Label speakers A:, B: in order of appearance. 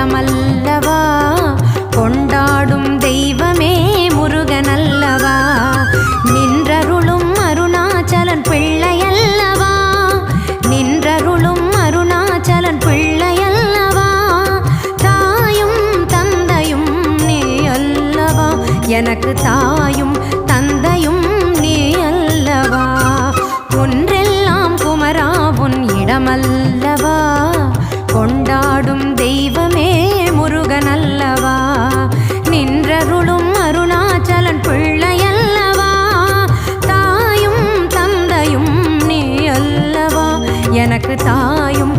A: இடமல்லவா, கொண்டாடும் தெய்வமே முருகனல்லவா, நின்றருளும் அருணாச்சலன் பிள்ளையல்லவா, நின்றருளும் அருணாச்சலன் பிள்ளையல்லவா, தாயும் தந்தையும் நீ அல்லவா, எனக்கு தாயும் தந்தையும் நீ அல்லவா, ஒன்றெல்லாம் குமரா உன் இடமல்லவா, கொண்டாடும் தெய்வமே முருகனல்லவா, நின்றருளும் அருணாச்சலன் பிள்ளையல்லவா, தாயும் தந்தையும் நீ அல்லவா, எனக்கு தாயும்